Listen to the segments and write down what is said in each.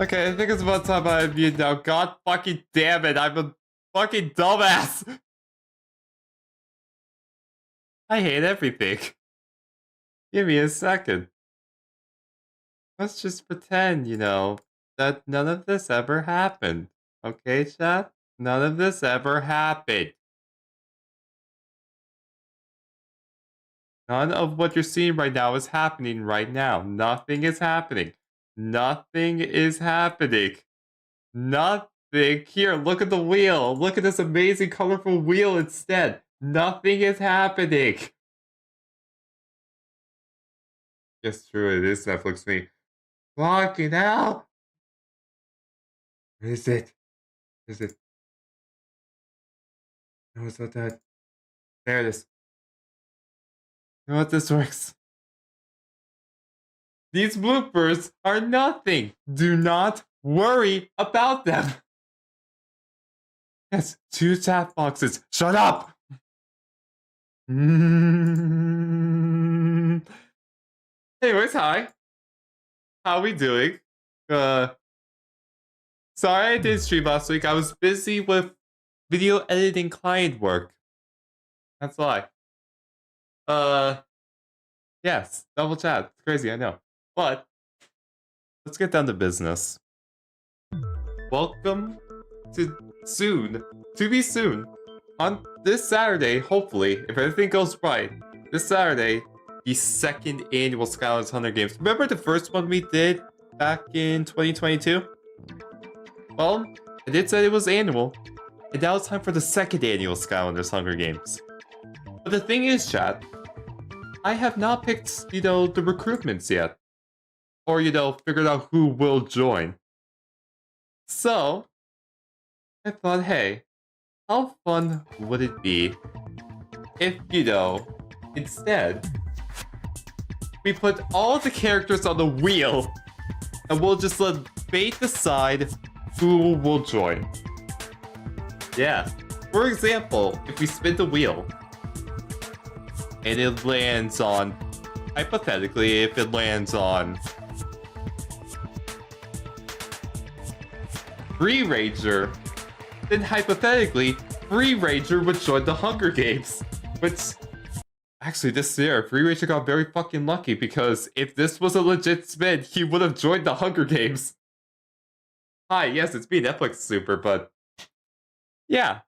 Okay, I think it's about time I unmute now. God fucking damn it, I'm a fucking dumbass! I hate everything. Give me a second. Let's just pretend, you know, that none of this ever happened. Okay, chat? None of this ever happened. None of what you're seeing right now is happening right now. Nothing is happening. Nothing is happening. Nothing. Here, look at the wheel. Look at this amazing colorful wheel instead. Nothing is happening. Yes, true, it is Netflix me. Fucking hell! Where is it? Where is it? No, it's not that. There it is. You know what, this works. These bloopers are nothing. Do not worry about them. Yes, 2 chat boxes. Shut up! Anyways, hi. How we doing? Uh, Sorry I didn't stream last week. I was busy with video editing client work. That's why. Uh, yes, double chat. It's crazy, I know. But, let's get down to business. Welcome to soon, on this Saturday, hopefully, if everything goes right, this Saturday, the second annual Skylanders Hunger Games. Remember the first one we did back in 2022? Well, I did say it was annual, and now it's time for the second annual Skylanders Hunger Games. But the thing is, chat, I have not picked, the recruitments yet. Or, figured out who will join. So, I thought, hey, how fun would it be if, instead, we put all the characters on the wheel, and we'll just let fate decide who will join. Yeah. For example, if we spin the wheel, and it lands on, hypothetically, if it lands on Free Ranger, then hypothetically, Free Ranger would join the Hunger Games. Which, actually, this year, Free Ranger got very fucking lucky because if this was a legit spin, he would have joined the Hunger Games. Hi, yes, it's me, Netflix Super, but yeah.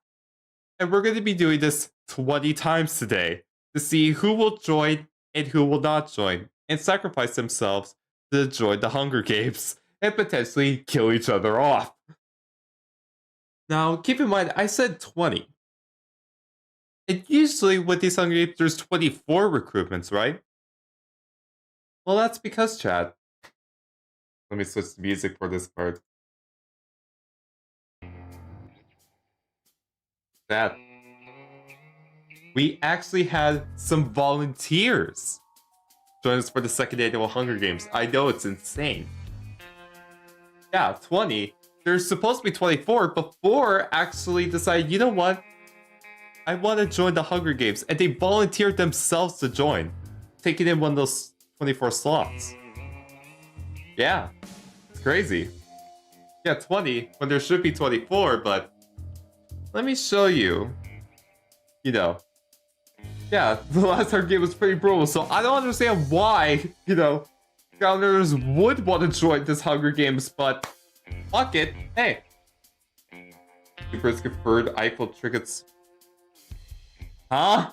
And we're going to be doing this 20 times today to see who will join and who will not join and sacrifice themselves to join the Hunger Games and potentially kill each other off. Now, keep in mind, I said 20. And usually with these Hunger Games, there's 24 recruitments, right? Well, that's because, chat. Let me switch the music for this part. That we actually had some volunteers join us for the second annual Hunger Games. I know, it's insane. Yeah, 20. There's supposed to be 24 before actually decided, you know what? I want to join the Hunger Games. And they volunteered themselves to join, taking in one of those 24 slots. Yeah, it's crazy. Yeah, 20 when there should be 24, but let me show you. Yeah, the last Hunger Game was pretty brutal, so I don't understand why, Skylanders would want to join this Hunger Games, but fuck it. Hey. Super's conferred Eiffel trinkets. Huh?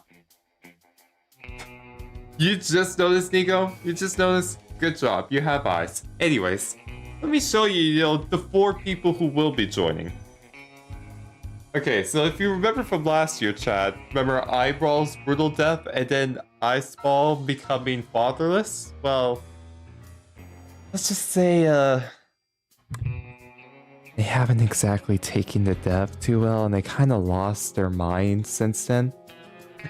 You just noticed, Nico? You just noticed? Good job. You have eyes. Anyways, let me show you, the 4 people who will be joining. Okay, so if you remember from last year, Chad, remember Eyeball's brutal death and then Iceball becoming fatherless? Well, let's just say, they haven't exactly taken the death too well, and they kind of lost their mind since then.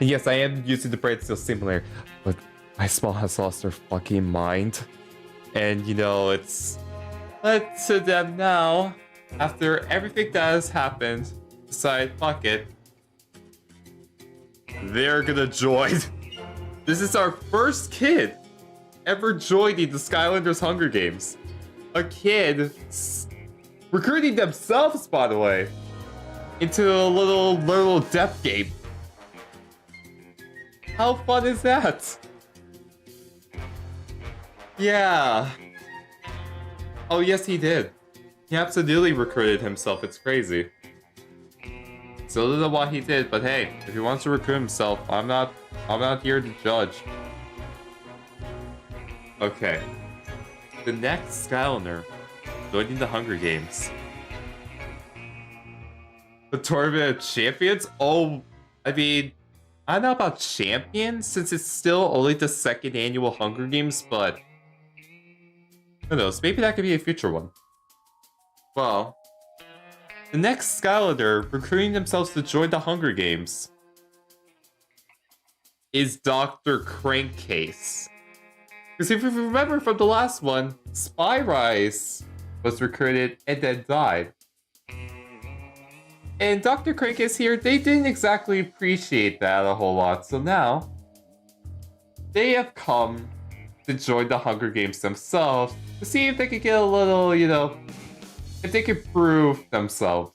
And yes, I am using the Brain Steel Simulator, but Iceball has lost their fucking mind. And, it's led to them now, after everything that has happened, decide, fuck it. They're gonna join. This is our first kid ever joining the Skylanders Hunger Games. A kid recruiting themselves, by the way, into a little death game. How fun is that? Yeah. Oh yes, he did. He absolutely recruited himself. It's crazy. Still don't know what he did, but hey, if he wants to recruit himself, I'm not here to judge. Okay. The next Skylander joining the Hunger Games. The Tournament of Champions? Oh, I mean, I don't know about champions since it's still only the second annual Hunger Games, but who knows, maybe that could be a future one. Well, the next Skylander recruiting themselves to join the Hunger Games is Dr. Crankcase. Because if you remember from the last one, Spyrise was recruited and then died. And Dr. Crankcase here, they didn't exactly appreciate that a whole lot. So now, they have come to join the Hunger Games themselves to see if they could get a little, if they could prove themselves,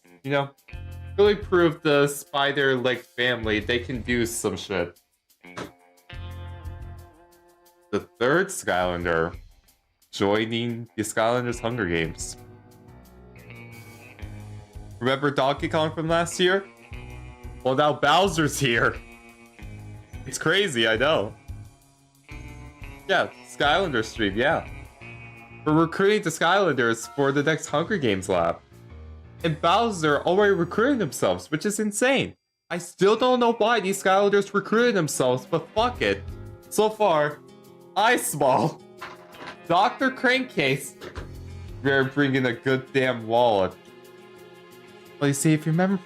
really prove the spider-leg family they can do some shit. The third Skylander joining the Skylanders Hunger Games. Remember Donkey Kong from last year? Well, now Bowser's here. It's crazy, I know. Yeah, Skylander stream, yeah. We're recruiting the Skylanders for the next Hunger Games lab. And Bowser already recruited themselves, which is insane. I still don't know why these Skylanders recruited themselves, but fuck it. So far, I small. Dr. Crankcase. We're bringing a good damn wallet. Well, you see, if you remember...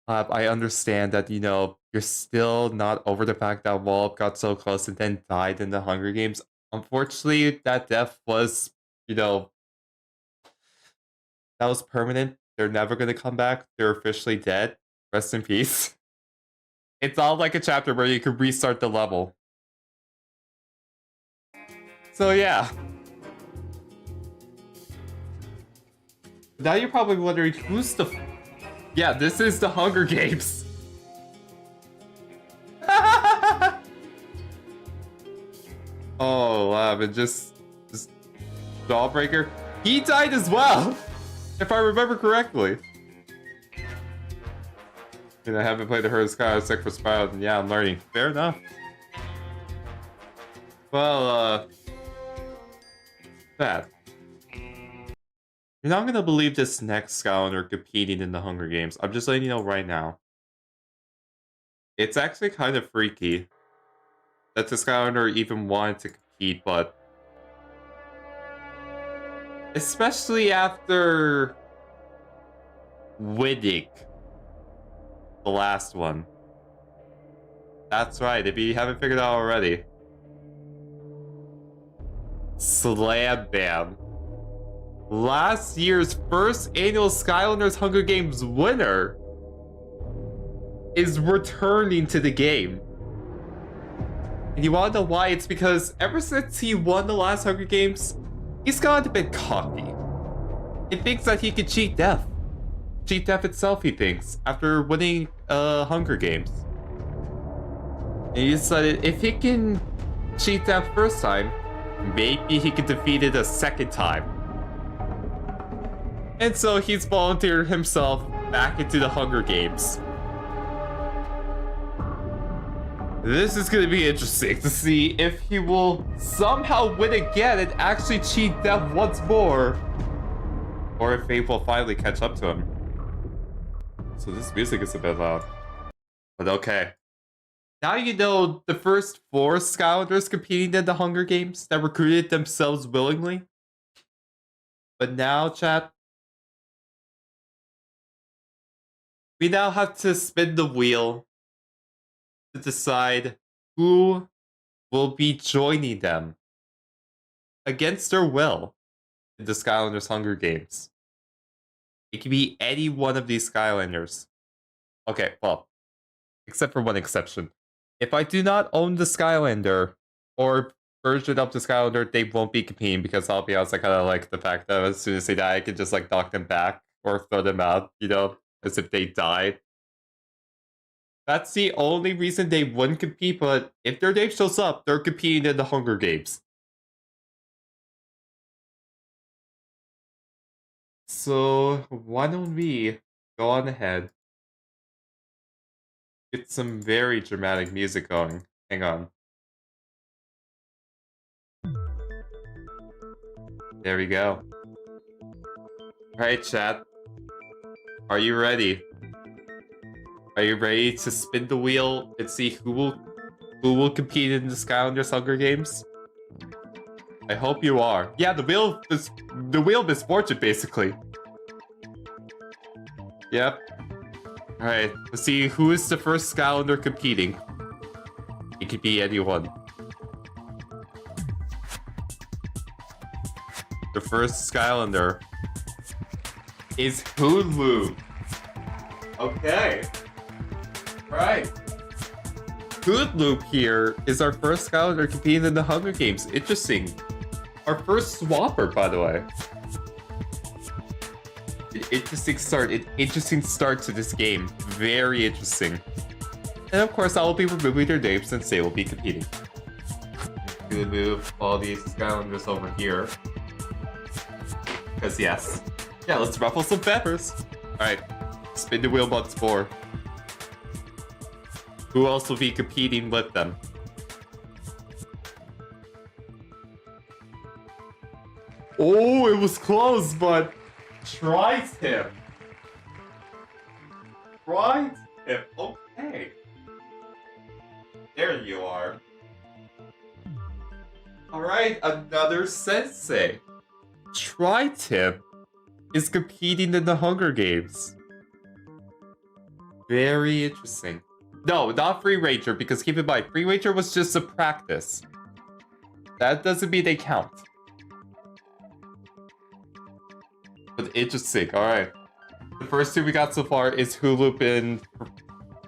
I understand that, you're still not over the fact that Wallop got so close and then died in the Hunger Games. Unfortunately, that death was, that was permanent. They're never going to come back. They're officially dead. Rest in peace. It's not like a chapter where you can restart the level. So yeah. Now you're probably wondering, who's the... Yeah, this is the Hunger Games. Oh, and just Jawbreaker. He died as well, if I remember correctly. And I haven't played the Herd of Sky, I was sick for Spiral, and yeah, I'm learning. Fair enough. Well, that. You're not gonna believe this next Skylander competing in the Hunger Games. I'm just letting you know right now. It's actually kind of freaky that the Skylander even wanted to compete, but... Especially after... winning the last one. That's right, if you haven't figured it out already. Slam Bam. Last year's first annual Skylanders Hunger Games winner is returning to the game. And you wanna know why? It's because ever since he won the last Hunger Games, he's gotten a bit cocky. He thinks that he could cheat death. Cheat death itself, he thinks, after winning Hunger Games. And he decided if he can cheat death first time, maybe he could defeat it a second time. And so he's volunteered himself back into the Hunger Games. This is going to be interesting to see if he will somehow win again and actually cheat death once more. Or if fate will finally catch up to him. So this music is a bit loud. But okay. Now you know the first 4 Skylanders competing in the Hunger Games that recruited themselves willingly. But now, chat, we now have to spin the wheel to decide who will be joining them against their will in the Skylanders Hunger Games. It can be any one of these Skylanders. Okay, well, except for one exception. If I do not own the Skylander or version of the Skylander, they won't be competing because I'll be honest, I kind of like the fact that as soon as they die, I can just like knock them back or throw them out, as if they died. That's the only reason they wouldn't compete, but if their name shows up, they're competing in the Hunger Games. So, why don't we go on ahead, get some very dramatic music going. Hang on. There we go. Alright, chat. Are you ready? Are you ready to spin the wheel and see who will compete in the Skylanders Hunger Games? I hope you are. Yeah, the wheel of misfortune, basically. Yep. Alright, let's see who is the first Skylander competing. It could be anyone. The first Skylander is Hulu. Okay. Right. Food Loop here is our first Skylander competing in the Hunger Games. Interesting. Our first swapper, by the way. Interesting start to this game. Very interesting. And of course, I will be removing their names since they will be competing. I'm gonna move all these Skylanders over here. Because yes. Yeah, let's ruffle some feathers. Alright. Spin the wheel once more. Who else will be competing with them? Oh, it was close, but tried him. Tried him. Okay. There you are. Alright, another sensei. Tri-Tip is competing in the Hunger Games. Very interesting. No, not Free Ranger, because keep in mind, Free Ranger was just a practice. That doesn't mean they count. But interesting, alright. The first two we got so far is Hulup and...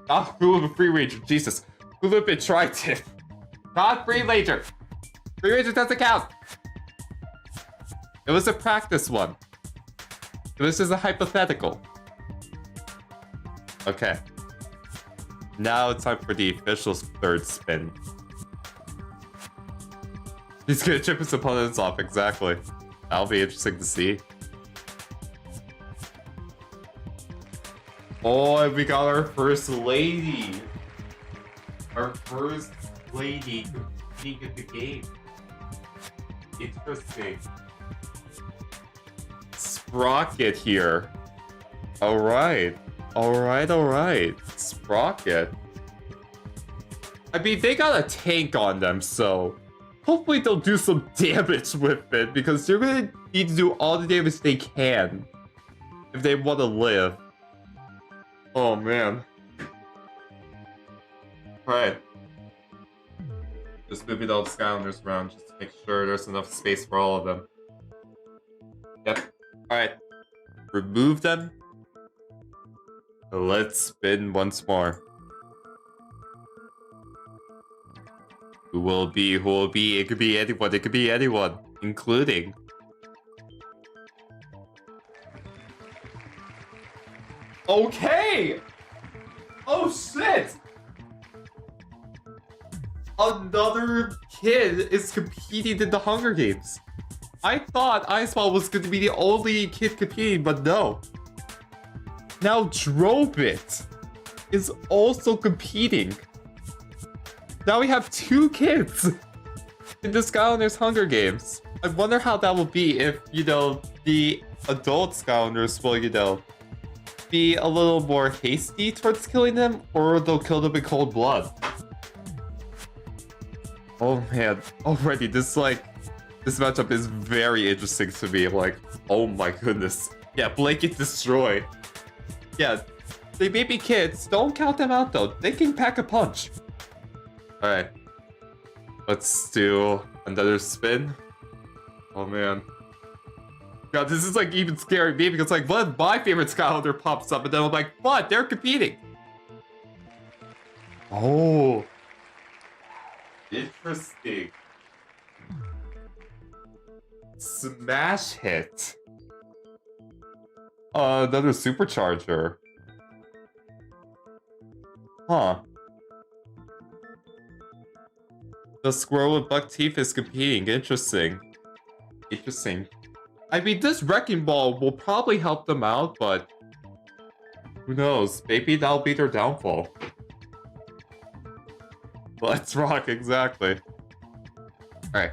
Not Hulup and Free Ranger, Jesus. Hulup and Tri-Tip. Not Free Ranger. Free Ranger doesn't count. It was a practice one. This is a hypothetical. Okay. Now it's time for the official third spin. He's gonna chip his opponents off, exactly. That'll be interesting to see. Oh, and we got our first lady. Our first lady competing in the game. Interesting. Sprocket here. Alright. Alright. Sprocket. I mean, they got a tank on them, so hopefully they'll do some damage with it, because they're gonna need to do all the damage they can if they want to live. Oh, man. Alright. Just moving all the Skylanders around just to make sure there's enough space for all of them. Yep. Alright. Remove them. Let's spin once more. Who will it be? It could be anyone. Including... Okay! Oh shit! Another kid is competing in the Hunger Games. I thought Iceball was going to be the only kid competing, but no. Now Drobit is also competing. Now we have 2 kids in the Skylanders Hunger Games. I wonder how that will be if, the adult Skylanders will, be a little more hasty towards killing them, or they'll kill them in cold blood. Oh man, already this matchup is very interesting to me. Like, oh my goodness. Yeah, blanket destroy. Yeah, they may be kids. Don't count them out though. They can pack a punch. Alright. Let's do another spin. Oh man. God, this is like even scaring me because like one of my favorite Skylander pops up and then I'm like, what? They're competing. Oh. Interesting. Smash hit. Another supercharger. Huh. The squirrel with buck teeth is competing. Interesting. I mean, this wrecking ball will probably help them out, but who knows? Maybe that'll be their downfall. Let's rock, exactly. Alright.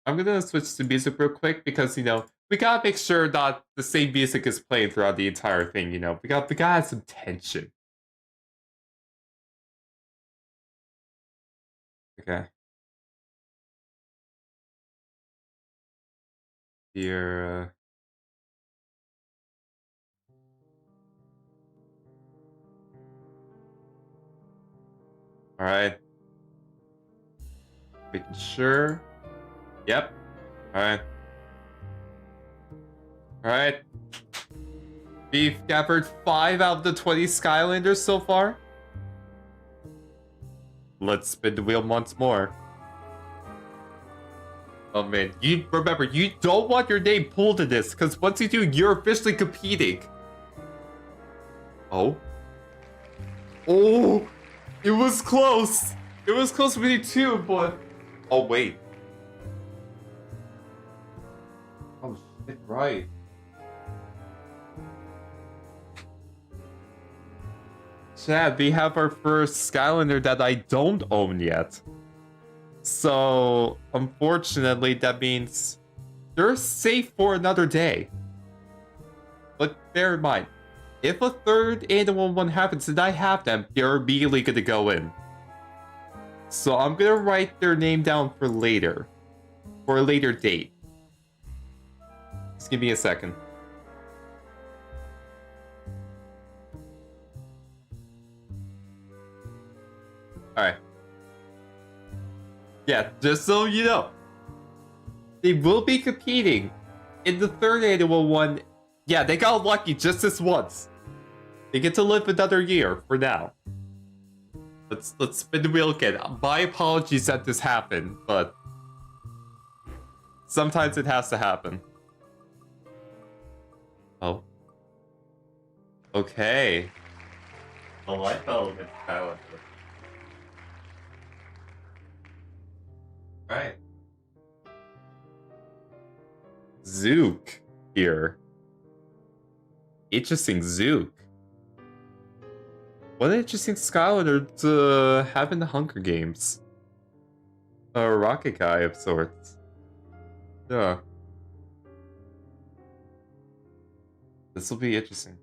I'm gonna switch to music real quick because, we gotta make sure that the same music is playing throughout the entire thing, We gotta have some tension. Okay. Here, Alright. Making sure. Yep. Alright. Alright. We've gathered 5 out of the 20 Skylanders so far. Let's spin the wheel once more. Oh man, you remember, you don't want your name pulled in this, because once you do, you're officially competing. Oh. Oh! It was close! It was close with you too, but... Oh, wait. Oh, shit, right. Chad, we have our first Skylander that I don't own yet. So, unfortunately, that means they're safe for another day. But bear in mind, if a third annual one happens and I have them, they're immediately gonna go in. So I'm gonna write their name down for later. For a later date. Just give me a second. Alright. Yeah, just so you know. They will be competing in the third annual one. Yeah, they got lucky just this once. They get to live another year for now. Let's spin the wheel again. My apologies that this happened, but sometimes it has to happen. Oh. Okay. The light element Skylander. Right. Zook here. Interesting Zook. What an interesting Skylander to have in the Hunger Games. A rocket guy of sorts. Yeah. This will be interesting.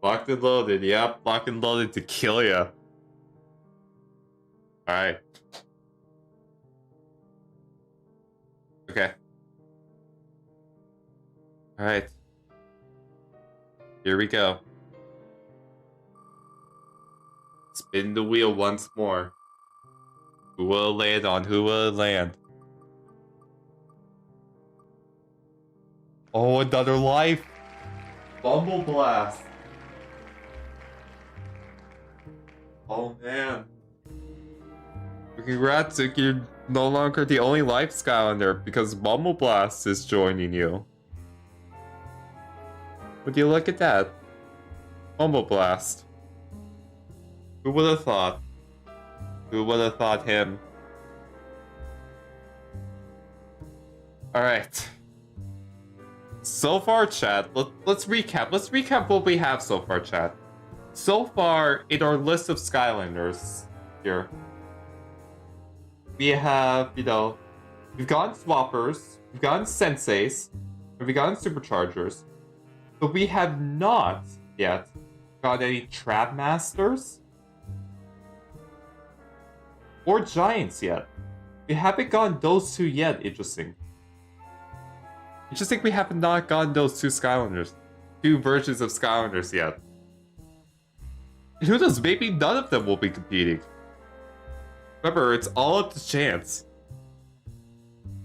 Locked and loaded, yep. Locked and loaded to kill ya. Alright. Okay. Alright. Here we go. Spin the wheel once more. Who will it land on? Who will it land? Oh, another life! Bumble Blast! Oh man. Congrats, you're no longer the only life Skylander because Bumble Blast is joining you. Would you look at that? Bumble Blast. Who would have thought? Who would have thought him? Alright. So far, chat, let's recap. Let's recap what we have so far, chat. So far, in our list of Skylanders here, we have, you know, we've gotten Swappers, we've gotten Senseis, and we've gotten Superchargers. But we have not yet got any Trap Masters or Giants yet. We haven't gotten those two yet, interesting. Interesting we have not gotten those two Skylanders. Two versions of Skylanders yet. And who knows, maybe none of them will be competing. Remember, it's all up to chance.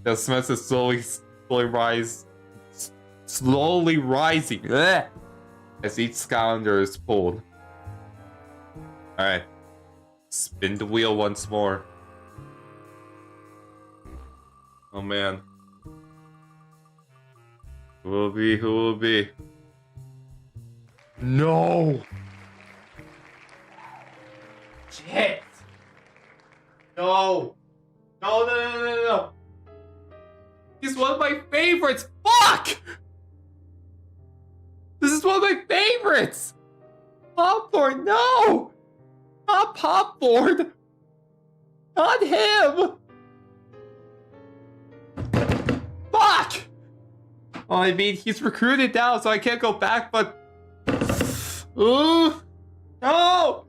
The Smith is slowly rising as each Skylander is pulled. Alright. Spin the wheel once more. Oh man. Who will be? Who will be? No! Shit! No! No, no, no, no, no! He's one of my favorites! Fuck! This is one of my favorites! Popcorn, no! Not Popcorn! Not him! Fuck! Well, I mean, he's recruited now, so I can't go back, but... Ooh! No!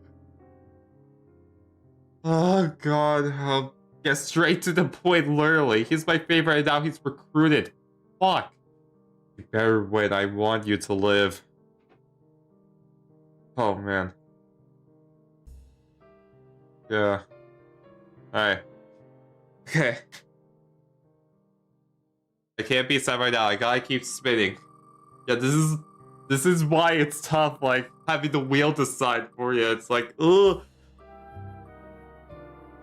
Oh god, I'll get straight to the point, literally. He's my favorite, and now he's recruited. Fuck. You better win, I want you to live. Oh, man. Yeah. Alright. Okay. I can't be sad right now, I gotta keep spinning. Yeah, this is why it's tough, like, having the wheel decide for you. It's like, ugh.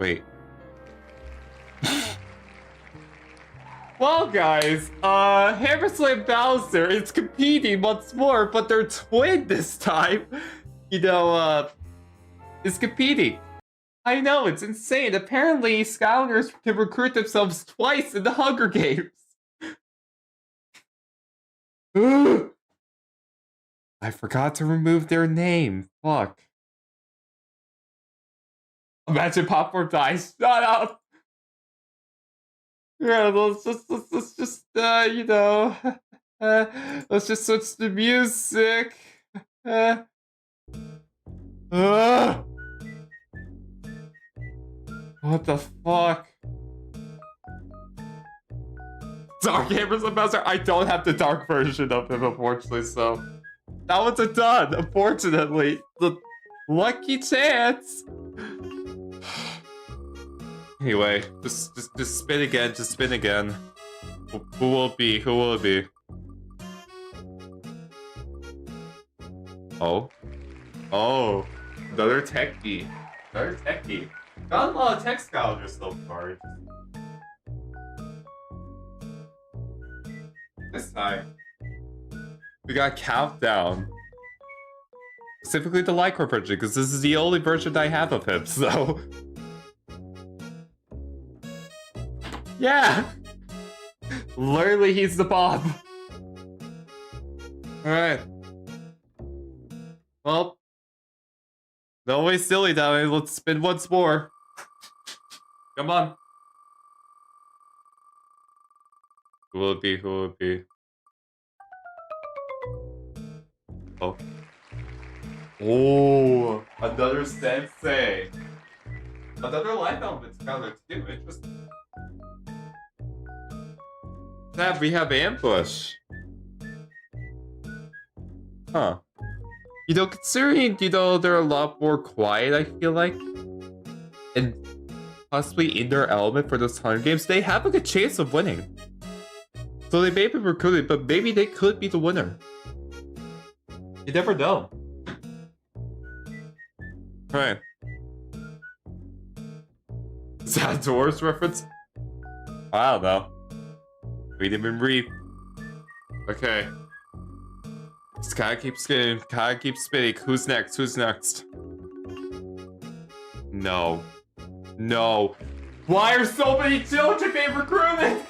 Wait. Well, guys, Hammerslam Bowser is competing once more, but their twin this time, you know, is competing. I know, it's insane. Apparently, Skylanders can recruit themselves twice in the Hunger Games. I forgot to remove their name. Fuck. Imagine Popcorn dies. Shut up! Yeah, let's just, you know, let's just switch the music. What the fuck? Dark Hammerslam Bowser? I don't have the dark version of him, unfortunately, so that one's a done, unfortunately. The lucky chance. Anyway, just spin again, just spin again. Who will it be? Who will it be? Oh. Oh. Another techie. Another techie. Got a lot of tech Skylanders so far. This time, we got Countdown. Specifically the Lycra version, because this is the only version I have of him, so... Yeah! Literally, he's the bomb. Alright. Well. No way silly now, let's spin once more. Come on. Who will it be? Who will it be? Oh. Oh, another sensei. Another life element Skylar too. Interesting. That we have ambush. Huh. You know, considering, you know, they're a lot more quiet, I feel like. And possibly in their element for those Hunger Games, they have a good chance of winning. So they may be recruited, but maybe they could be the winner. You never know. Right. Is that a Doors reference? I don't know. Read him and reap. Okay. Sky keeps spinning. Sky keeps spinning. Who's next? Who's next? No. No. Why are so many children being recruited?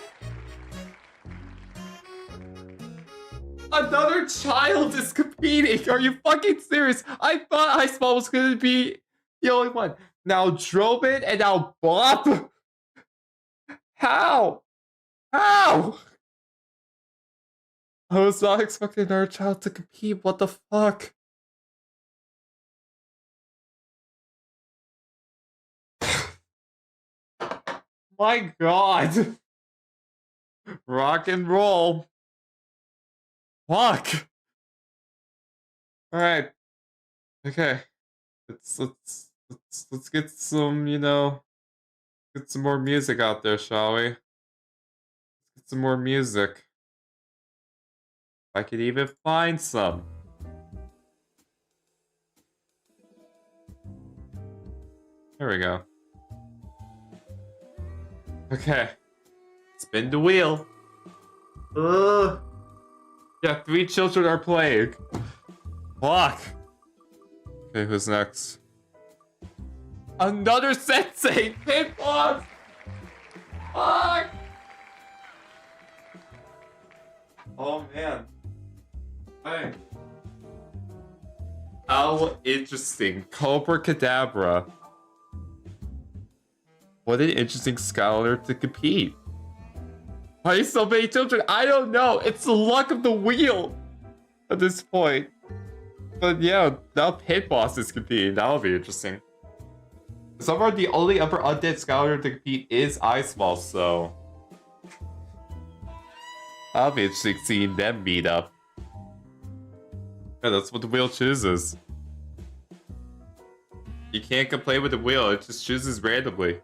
Another child is competing. Are you fucking serious? I thought Ice Ball was gonna be the only one. Now Drobin and now Bop. How? How? I was not expecting another child to compete. What the fuck? My god. Rock and roll. Fuck. Alright. Okay. Let's get some, you know, get some more music out there, shall we? Let's get some more music. If I could even find some. There we go. Okay. Spin the wheel. Ugh. Yeah, 3 children are playing. Fuck. Okay, who's next? Another sensei! Pit boss! Fuck! Oh man. Hey. How interesting. Cobra Cadabra. What an interesting scholar to compete. Why so many children? I don't know. It's the luck of the wheel at this point. But yeah, now Pit Boss is competing. That'll be interesting. So far, the only upper undead scholar to compete is Ice Ball, so that'll be interesting seeing them meet up. Yeah, that's what the wheel chooses. You can't complain with the wheel, it just chooses randomly.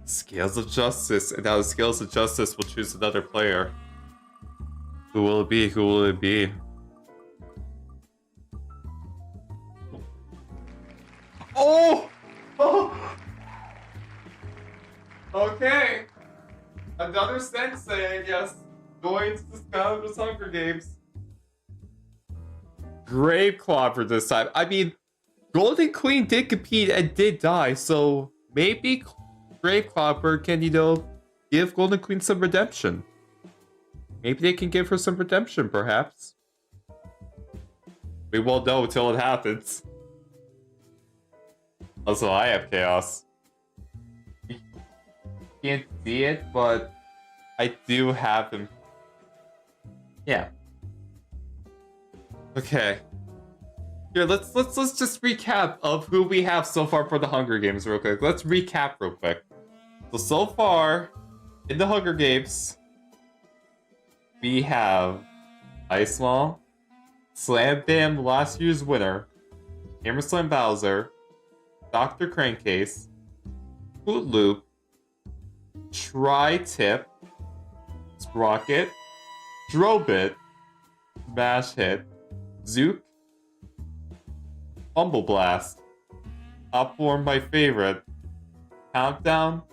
Scales of Justice, and now the Scales of Justice will choose another player. Who will it be? Who will it be? Oh! Oh! Okay. Another sensei, yes, joins the Skylanders Hunger Games. Grave Clobber this time. I mean, Golden Queen did compete and did die, so maybe Grave Clobber can, give Golden Queen some redemption. Maybe they can give her some redemption, perhaps. We won't know until it happens. Also, I have chaos. You can't see it, but I do have him. Yeah. Okay. Here, let's just recap of who we have so far for the Hunger Games real quick. Let's recap real quick. So far, in the Hunger Games, we have Ice Mall, Slam Bam last year's winner, Hammer Slam Bowser, Dr. Crankcase, Boot Loop, Tri-Tip, Sprocket, Drobit, Smash Hit, Zook, Humble Blast, Upform my favorite, Countdown,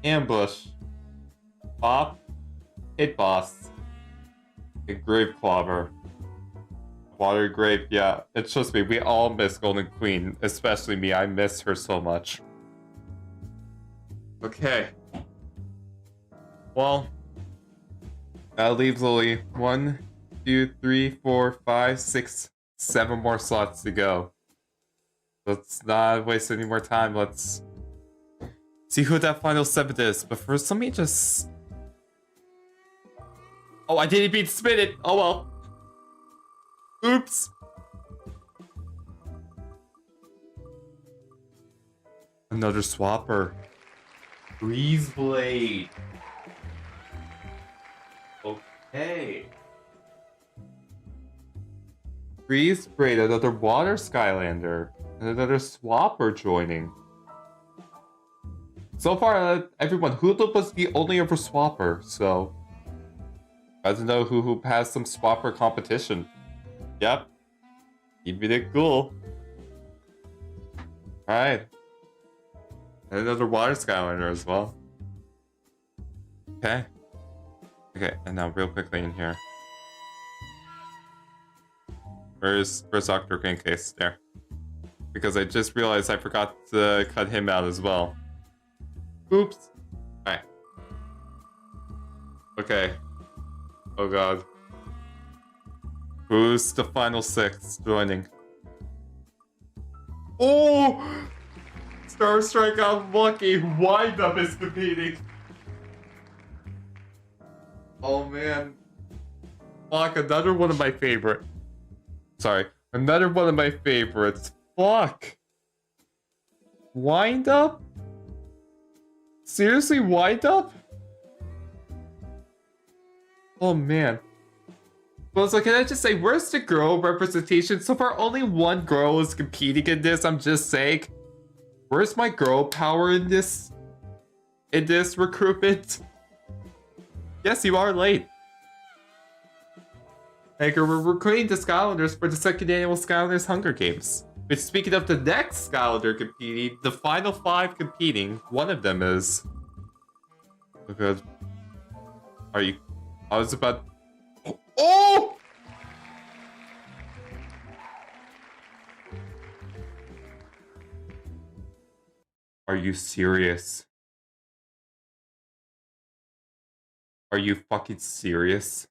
Ambush, Pop, Hit Boss, and Grave Clobber. Water Grave, yeah. It's just me. We all miss Golden Queen, especially me. I miss her so much. Okay. Well, that leaves only 1, 2, 3, 4, 5, 6, 7 more slots to go. Let's not waste any more time. Let's see who that final 7 is. But first, let me just... Oh, I didn't beat Spin It. Oh well. Oops. Another swapper. Breeze Blade. Okay. Breeze Blade, another water Skylander. And another swapper joining. So far, everyone, Hoodlip was the only ever swapper, so... I don't know who has some swapper competition. Yep. Keeping it cool. Alright. And another water Skylander as well. Okay. Okay, and now real quickly in here. Where's Dr. Crankcase? There. Because I just realized I forgot to cut him out as well. Oops. Alright. Okay. Oh god. Who's the final 6 joining? Oh! Star Strike got lucky. Wind Up is competing. Oh man. Fuck, another one of my favorite. Sorry. Another one of my favorites. Fuck. Wind Up? Seriously, Wind Up? Oh man. Well, so can I just say, where's the girl representation? So far, only one girl is competing in this. I'm just saying, where's my girl power in this recruitment? Yes, you are late. Hey, we're recruiting the Skylanders for the 2nd annual Skylanders Hunger Games. But speaking of the next Skylander competing, the final 5 competing, one of them is... Oh god. Are you... I was about... Oh! Are you serious? Are you fucking serious?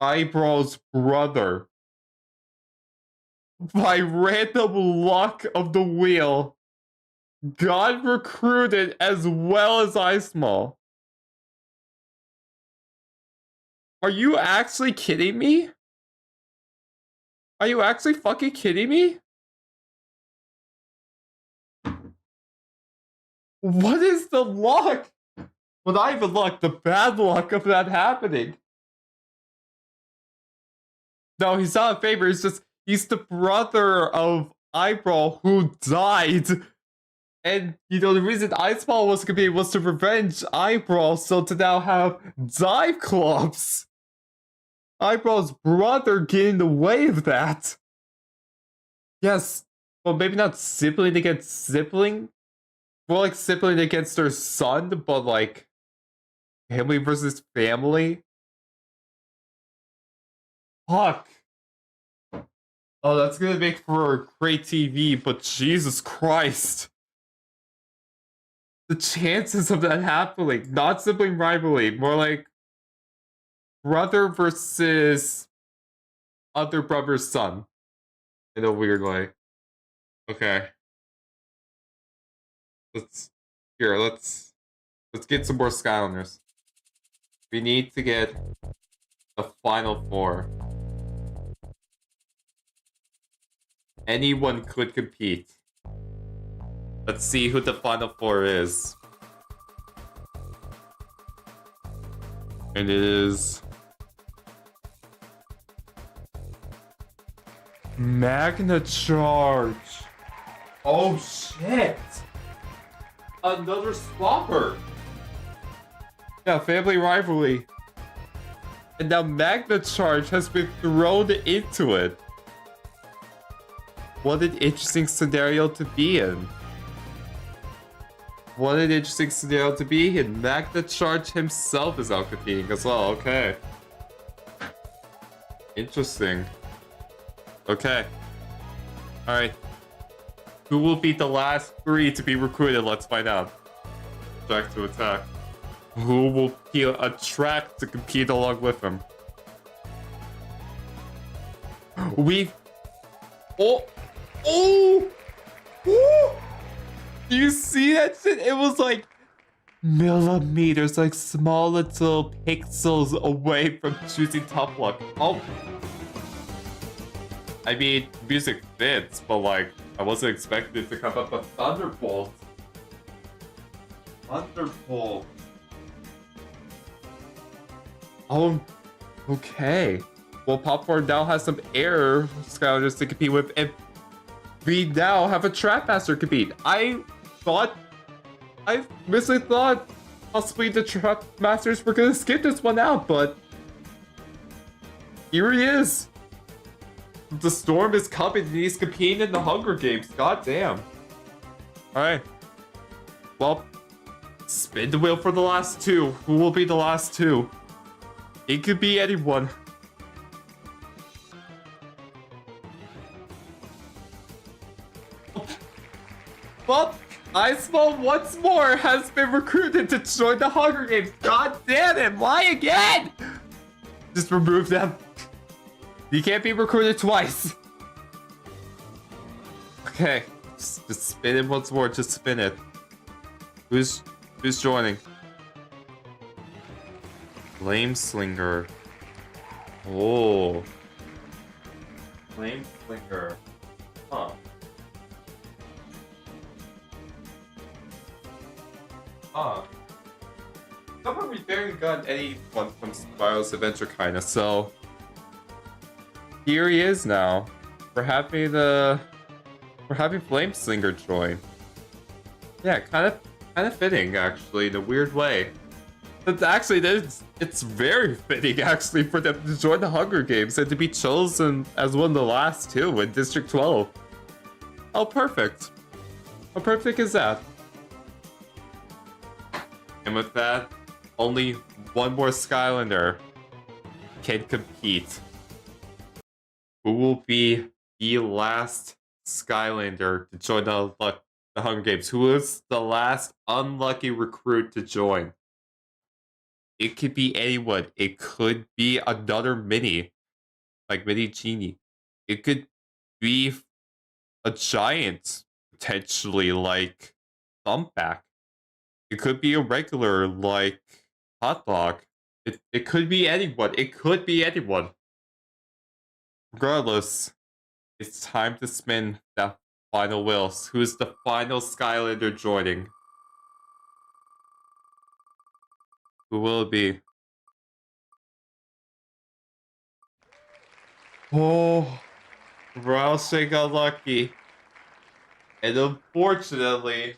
Eyebrow's brother, by random luck of the wheel, got recruited as well as Ice Mall. Are you actually kidding me? Are you actually fucking kidding me? What is the luck? Well, not even luck, the bad luck of that happening. No, he's not a favor, he's the brother of Eyebrow who died. And, the reason Ice Ball was competing was to revenge Eyebrow, so to now have dive clubs. Eyebrow's brother get in the way of that. Yes. Well, maybe not sibling against sibling. More like sibling against their son, but like family versus family. Fuck. Oh, that's gonna make for great TV, but Jesus Christ. The chances of that happening. Not sibling rivalry, more like brother versus other brother's son. In a weird way. Okay. Let's get some more Skylanders. We need to get the final four. Anyone could compete. Let's see who the final four is. And it is Magna Charge. Oh shit! Another swapper. Yeah, family rivalry. And now Magna Charge has been thrown into it. What an interesting scenario to be in. What an interesting scenario to be in. Magna Charge himself is out competing as well. Okay. Interesting. Okay. Alright. Who will be the last three to be recruited? Let's find out. Jack to attack. Who will he attract to compete along with him? Oh! Oh! Oh! Do you see that shit? It was like millimeters, like small little pixels away from choosing top luck. Oh! I mean, music fits, but like, I wasn't expecting it to come up with Thunderbolt. Thunderbolt. Oh, okay. Well, Popcorn now has some air Skylanders to compete with, and we now have a Trap Master compete. I mostly thought possibly the Trap Masters were gonna skip this one out, but here he is. The storm is coming and he's competing in the Hunger Games. God damn. Alright. Well, spin the wheel for the last two. Who will be the last two? It could be anyone. Well, Iceball once more has been recruited to join the Hunger Games. God damn it, why again? Just remove them. You can't be recruited twice. Okay, just spin it once more. Just spin it. Who's joining? Flame Slinger. Oh. Flame Slinger. Huh. Somehow we barely got anyone from Spiral's Adventure kinda, so here he is now. We're having Flame Slinger join. Yeah, kind of fitting actually in a weird way. But actually, it's very fitting actually for them to join the Hunger Games and to be chosen as one of the last two in District 12. Oh, perfect. How perfect is that? And with that, only one more Skylander can compete. Who will be the last Skylander to join the Hunger Games? Who is the last unlucky recruit to join? It could be anyone. It could be another Mini, like Mini Genie. It could be a giant, potentially, like Thumpback. It could be a regular, like Hot Dog. It could be anyone. It could be anyone. Regardless, it's time to spin that final wheel. Who's the final Skylander joining? Who will it be? Oh, Rousey got lucky. And unfortunately,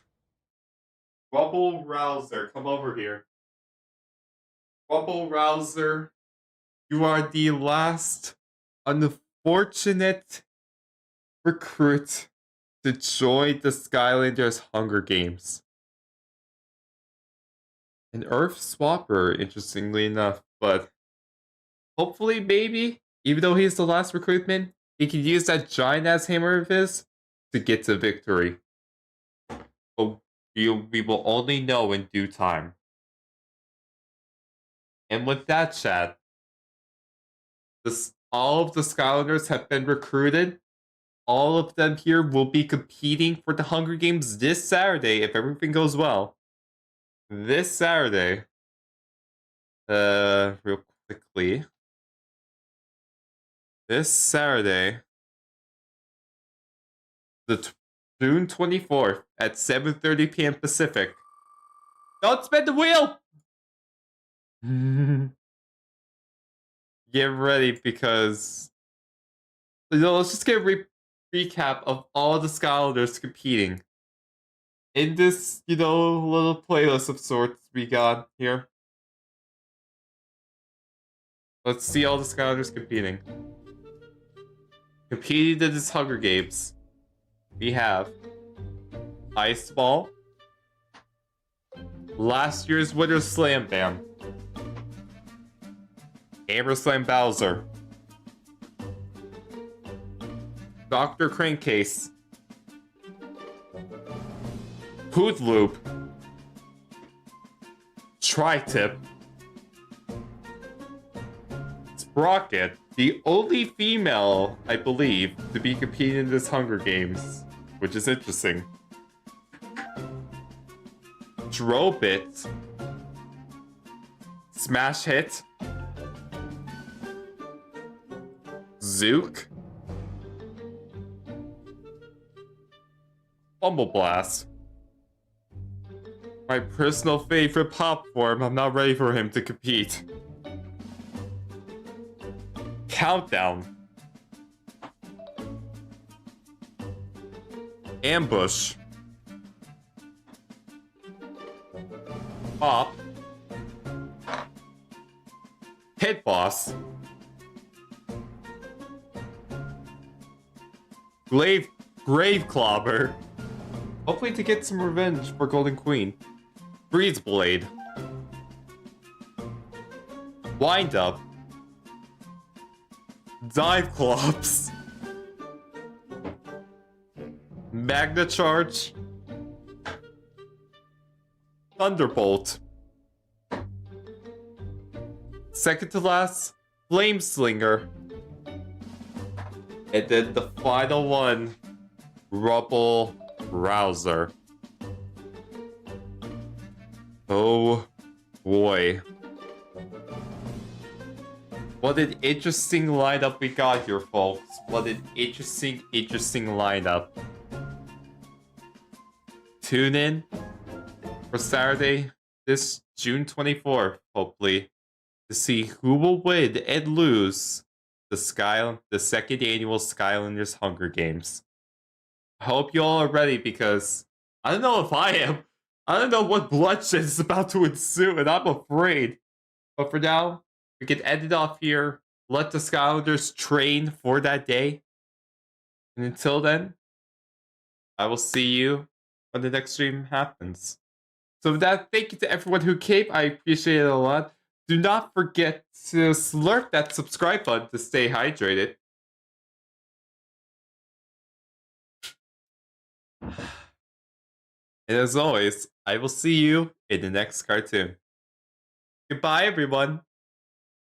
Rubble Rouser, come over here. Rubble Rouser, you are the last unfortunate recruit to join the Skylanders Hunger Games. An Earth Swapper, interestingly enough, but hopefully, maybe, even though he's the last recruitment, he can use that giant-ass hammer of his to get to victory. But we will only know in due time. And with that, chat, all of the Skylanders have been recruited. All of them here will be competing for the Hunger Games this Saturday, if everything goes well. This Saturday. Real quickly. This Saturday, June 24th at 7:30 p.m. Pacific. Don't spin the wheel! Get ready because... let's just get a recap of all the Skylanders competing. In this, little playlist of sorts we got here. Let's see all the Skylanders competing. Competing in this Hunger Games, we have Ice Ball, last year's winner Slam Bam, Hammer Slam Bowser, Dr. Crankcase, Hoot Loop, Tri-Tip, Sprocket, the only female, I believe, to be competing in this Hunger Games, which is interesting. Drobit, Smash Hit, Zook, Bumble Blast. My personal favorite pop form, I'm not ready for him to compete. Countdown. Ambush. Pop. Hit Boss. Grave Clobber. Hopefully to get some revenge for Golden Queen. Breeze Blade. Wind Up. Dive Clops. Magna Charge. Thunderbolt. Second to last, Flame Slinger. And then the final one, Rubble Rouser. Oh boy. What an interesting lineup we got here, folks. What an interesting lineup. Tune in for Saturday, this June 24th, hopefully, to see who will win and lose the second annual Skylanders Hunger Games. I hope you all are ready because I don't know if I am. I don't know what bloodshed is about to ensue, and I'm afraid. But for now, we can end it off here. Let the Skylanders train for that day. And until then, I will see you when the next stream happens. So with that, thank you to everyone who came. I appreciate it a lot. Do not forget to slurp that subscribe button to stay hydrated. And as always, I will see you in the next cartoon. Goodbye, everyone.